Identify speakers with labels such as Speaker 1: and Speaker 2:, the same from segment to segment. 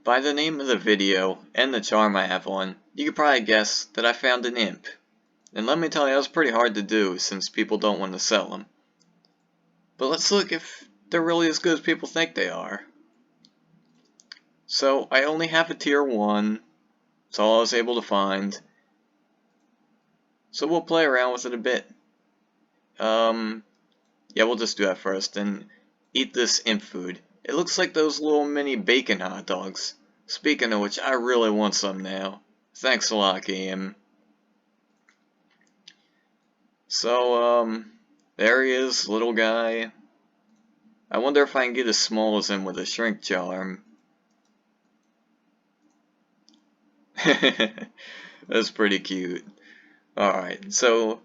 Speaker 1: By the name of the video and the charm I have on, you could probably guess that I found an imp. And let me tell you, that was pretty hard to do since people don't want to sell them. But let's look if they're really as good as people think they are. So I only have a tier 1. That's all I was able to find. So we'll play around with it a bit. Yeah, we'll just do that first and eat this imp food. It looks like those little mini bacon hot dogs. Speaking of which, I really want some now. Thanks a lot, game. So, there he is, little guy. I wonder if I can get as small as him with a shrink charm. That's pretty cute. Alright, so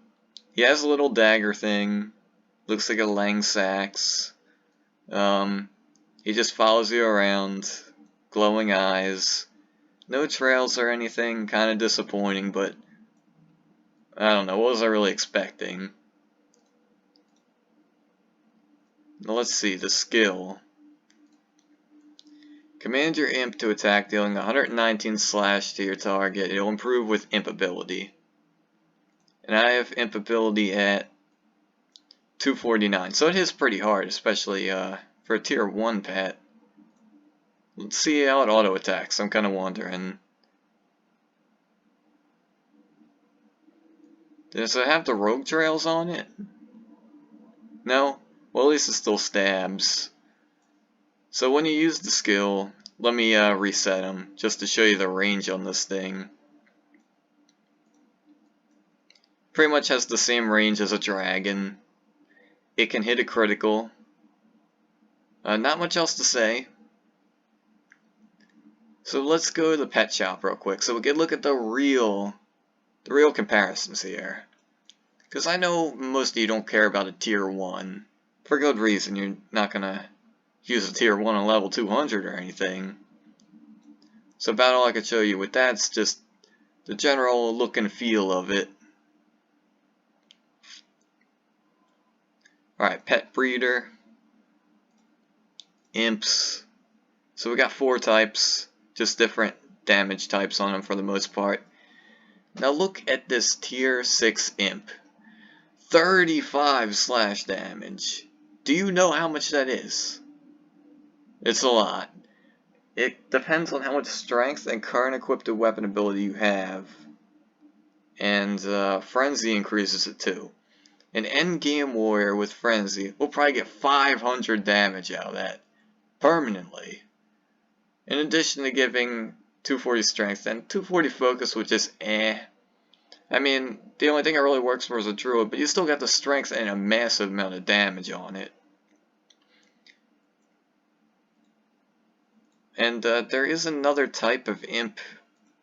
Speaker 1: he has a little dagger thing. Looks like a Langsax. He just follows you around. Glowing eyes. No trails or anything. Kinda disappointing, but I don't know. What was I really expecting? Now let's see. The skill. Command your imp to attack, dealing 119 slash to your target. It'll improve with imp ability. And I have imp ability at 249. So it is pretty hard, especially for a tier 1 pet. Let's see how it auto attacks. I'm kind of wondering. Does it have the rogue trails on it? No? Well, at least it still stabs. So when you use the skill, let me reset them just to show you the range on this thing. Pretty much has the same range as a dragon. It can hit a critical. Not much else to say. So let's go to the pet shop real quick so we can look at the real comparisons here. Because I know most of you don't care about a tier 1. For good reason. You're not going to use a tier 1 on level 200 or anything. So about all I could show you with that's just the general look and feel of it. Alright, pet breeder. Imps. So we got 4 types. Just different damage types on them for the most part. Now look at this tier 6 imp. 35 slash damage. Do you know how much that is? It's a lot. It depends on how much strength and current equipped weapon ability you have. And Frenzy increases it too. An endgame warrior with Frenzy will probably get 500 damage out of that. Permanently. In addition to giving 240 strength and 240 focus, which is eh. I mean, the only thing it really works for is a druid, but you still got the strength and a massive amount of damage on it. And there is another type of imp,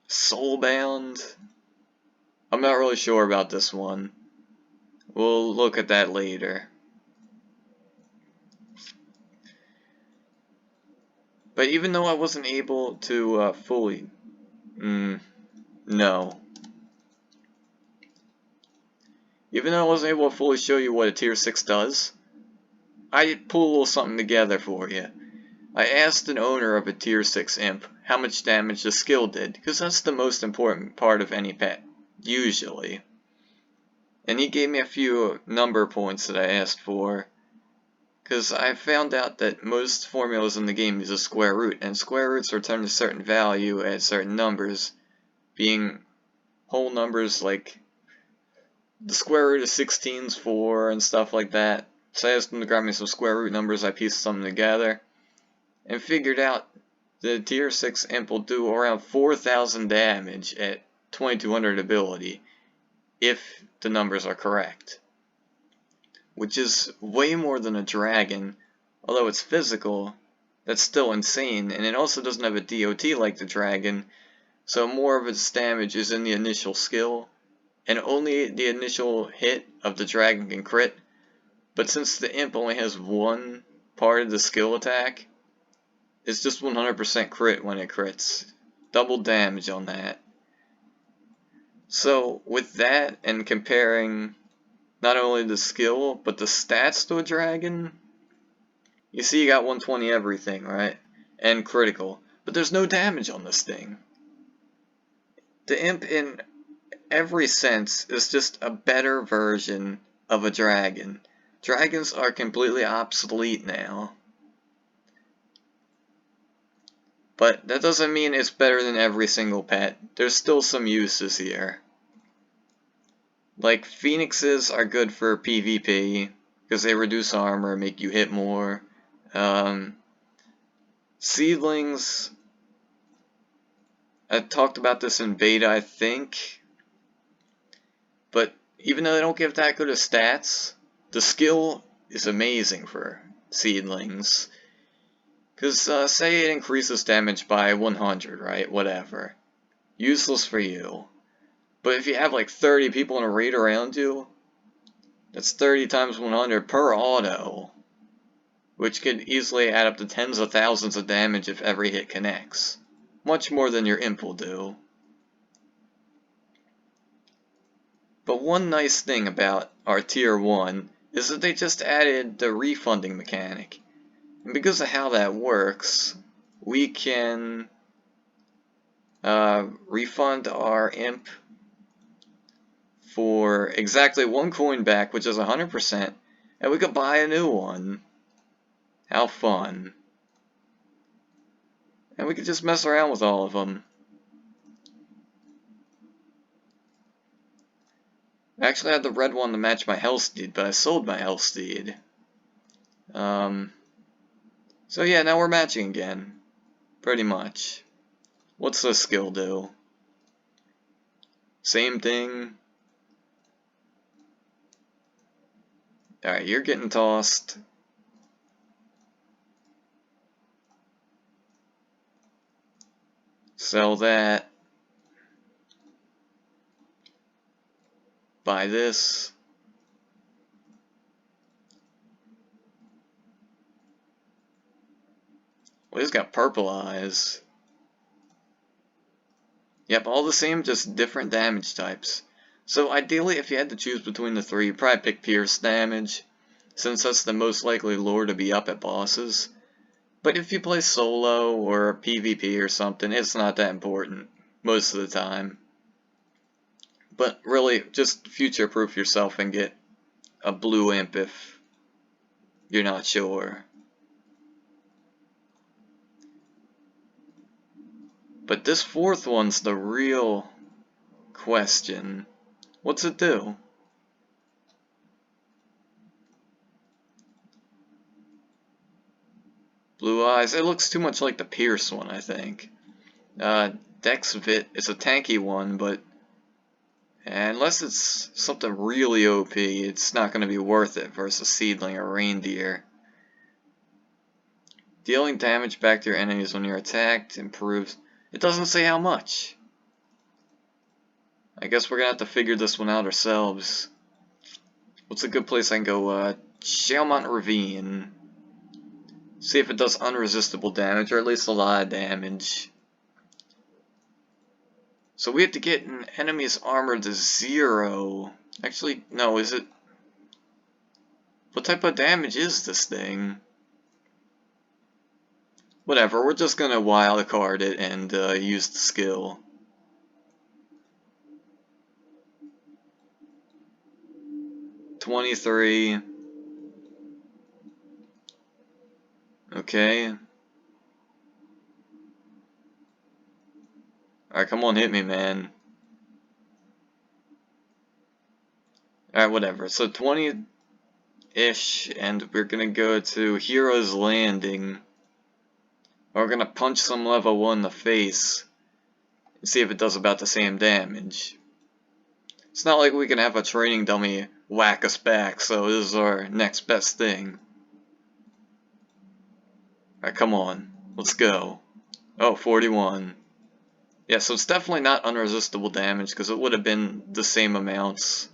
Speaker 1: Soulbound. I'm not really sure about this one. We'll look at that later. But even though I wasn't able to fully... no. Even though I wasn't able to fully show you what a tier 6 does, I pulled a little something together for you. I asked an owner of a tier 6 imp how much damage the skill did, because that's the most important part of any pet, usually. And he gave me a few number points that I asked for. Because I found out that most formulas in the game use a square root, and square roots return a certain value at certain numbers, being whole numbers like the square root of 16 is 4 and stuff like that. So I asked him to grab me some square root numbers, I pieced something together, and figured out the tier 6 imp will do around 4,000 damage at 2200 ability, if the numbers are correct. Which is way more than a dragon, although it's physical, that's still insane, and it also doesn't have a DOT like the dragon, so more of its damage is in the initial skill, and only the initial hit of the dragon can crit, but since the imp only has one part of the skill attack, it's just 100% crit when it crits. Double damage on that. So with that, and comparing not only the skill, but the stats to a dragon, you see you got 120 everything, right? And critical. but there's no damage on this thing. The Imp, in every sense, is just a better version of a dragon. Dragons are completely obsolete now. But that doesn't mean it's better than every single pet. There's still some uses here. Like, phoenixes are good for PvP, because they reduce armor and make you hit more. Seedlings, I talked about this in beta, I think. But even though they don't give that good of stats, the skill is amazing for seedlings. Because, say it increases damage by 100, right? Whatever. Useless for you. But if you have like 30 people in a raid around you, that's 30 times 100 per auto, which could easily add up to tens of thousands of damage if every hit connects. Much more than your Imp will do. But one nice thing about our Tier 1 is that they just added the Refunding Mechanic. And because of how that works, we can refund our Imp for exactly 1 coin back, which is 100%, and we could buy a new one. How fun. And we could just mess around with all of them. I actually had the red one to match my health steed, but I sold my health steed. So yeah, now we're matching again. Pretty much. What's this skill do? Same thing. Alright, you're getting tossed. Sell that. Buy this. Well, he's got purple eyes. Yep, all the same, just different damage types. So ideally, if you had to choose between the three, you'd probably pick Pierce damage, since that's the most likely lure to be up at bosses. But if you play solo or PvP or something, it's not that important most of the time. But really, just future-proof yourself and get a blue Imp if you're not sure. But this fourth one's the real question. What's it do? Blue eyes. It looks too much like the Pierce one, I think. Dex Vit is a tanky one, but unless it's something really OP, it's not going to be worth it versus Seedling or Reindeer. Dealing damage back to your enemies when you're attacked improves. It doesn't say how much. I guess we're going to have to figure this one out ourselves. What's a good place I can go? Shalmont Ravine. See if it does unresistible damage, or at least a lot of damage. So we have to get an enemy's armor to 0. Actually, no, is it? What type of damage is this thing? Whatever, we're just gonna wild card it and use the skill. $23. Okay. Alright, come on, hit me, man. Alright, whatever. So 20-ish, and we're gonna go to Hero's Landing. We're gonna punch some level 1 in the face and see if it does about the same damage. It's not like we can have a training dummy whack us back, so this is our next best thing. Alright, come on. Let's go. Oh, 41. Yeah, so it's definitely not unresistible damage, because it would have been the same amounts.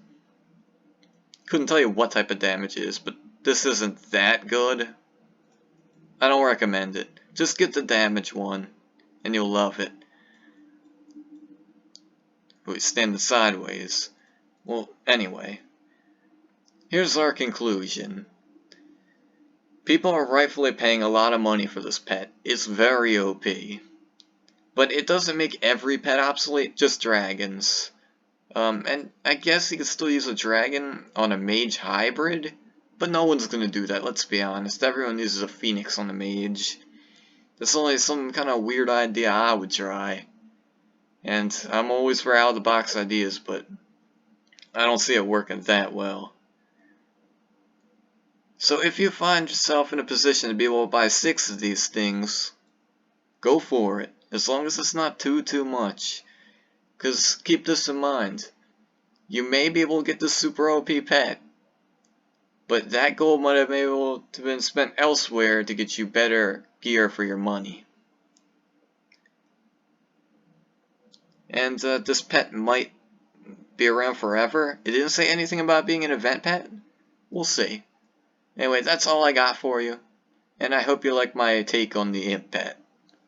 Speaker 1: Couldn't tell you what type of damage it is, but this isn't that good. I don't recommend it. Just get the damage one, and you'll love it. Wait, standing sideways. Well, anyway. Here's our conclusion. People are rightfully paying a lot of money for this pet. It's very OP. But it doesn't make every pet obsolete, just dragons. And I guess you could still use a dragon on a mage hybrid, but no one's gonna do that, let's be honest. Everyone uses a phoenix on a mage. That's only some kind of weird idea I would try. And I'm always for out-of-the-box ideas, but I don't see it working that well. So if you find yourself in a position to be able to buy 6 of these things, go for it, as long as it's not too much. Because keep this in mind, you may be able to get the super OP pet, but that gold might have been able to been spent elsewhere to get you better gear for your money. And this pet might be around forever. It didn't say anything about being an event pet. We'll see. Anyway, that's all I got for you, and I hope you like my take on the Imp Pet.